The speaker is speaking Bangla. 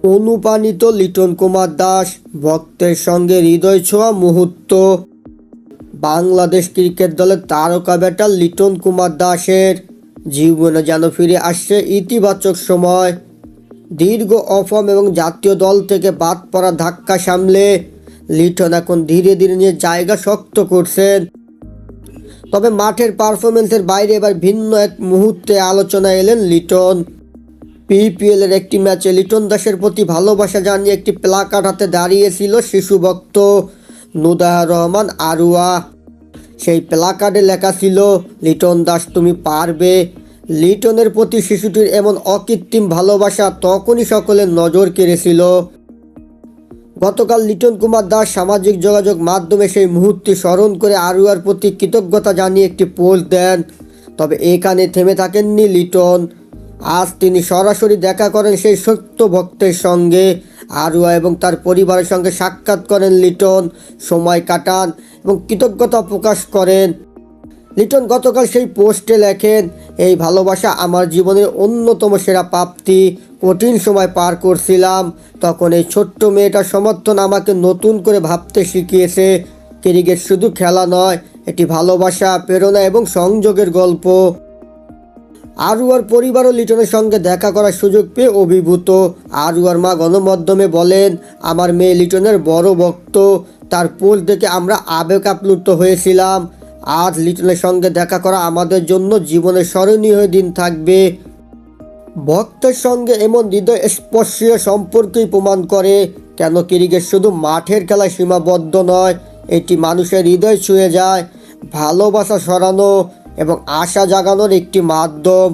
অনুপ্রাণিত লিটন কুমার দাস, ভক্তের সঙ্গে হৃদয় ছোঁয়া মুহূর্ত। বাংলাদেশ ক্রিকেট দলের তারকা ব্যাটার লিটন কুমার দাসের জীবনে যেন ফিরে আসছে ইতিবাচক সময়। দীর্ঘ অফর্ম এবং জাতীয় দল থেকে বাদ পড়া ধাক্কা সামলে লিটন এখন ধীরে ধীরে নিয়ে জায়গা শক্ত করছেন। তবে মাঠের পারফরমেন্সের বাইরে এবার ভিন্ন এক মুহূর্তে আলোচনায় এলেন লিটন। পিপিএলের একটি ম্যাচে লিটন দাসের প্রতি ভালোবাসা জানিয়ে একটি প্লাকার্ড হাতে দাঁড়িয়েছিল শিশু ভক্ত নুদায়া রহমান আরুয়া। সেই প্লাকার্ডে লেখা ছিল, লিটন দাস তুমি পারবে। লিটনের প্রতি শিশুটির এমন অকৃত্রিম ভালোবাসা তখনই সকলের নজর কেড়েছিল। গতকাল লিটন কুমার দাস সামাজিক যোগাযোগ মাধ্যমে সেই মুহূর্তে স্মরণ করে আরুয়ার প্রতি কৃতজ্ঞতা জানিয়ে একটি পোস্ট দেন। তবে এখানে থেমে থাকেননি লিটন। আজ তিনি সরাসরি দেখা করেন সেই সত্য ভক্তের সঙ্গে। আরুয়া এবং তার পরিবারের সঙ্গে সাক্ষাৎ করেন লিটন, সময় কাটান এবং কৃতজ্ঞতা প্রকাশ করেন। লিটন গতকাল সেই পোস্টে লেখেন, এই ভালোবাসা আমার জীবনের অন্যতম সেরা প্রাপ্তি। কঠিন সময় পার করছিলাম, তখন এই ছোট্ট মেয়েটার সমর্থন আমাকে নতুন করে ভাবতে শিখিয়েছে। ক্রিকেট শুধু খেলা নয়, এটি ভালোবাসা, প্রেরণা এবং সংযোগের গল্প। আরুয়ার পরিবারও লিটনের সঙ্গে দেখা করার সুযোগ পেয়ে অভিভূত। আরুয়ার মা গণমাধ্যমে বলেন, আমার মেয়ে লিটনের বড় ভক্ত। তার পোস্ট দেখে আমরা আবেগ আপ্লুত হয়েছিলাম। আজ লিটনের সঙ্গে দেখা করা আমাদের জন্য জীবনের স্মরণীয় দিন থাকবে। ভক্তের সঙ্গে এমন হৃদয় স্পর্শীয় সম্পর্কই প্রমাণ করে কেন ক্রিকেট শুধু মাঠের খেলায় সীমাবদ্ধ নয়, এটি মানুষের হৃদয় ছুঁয়ে যায়, ভালোবাসা ছড়ানো এবং আশা জাগানোর একটি মাধ্যম।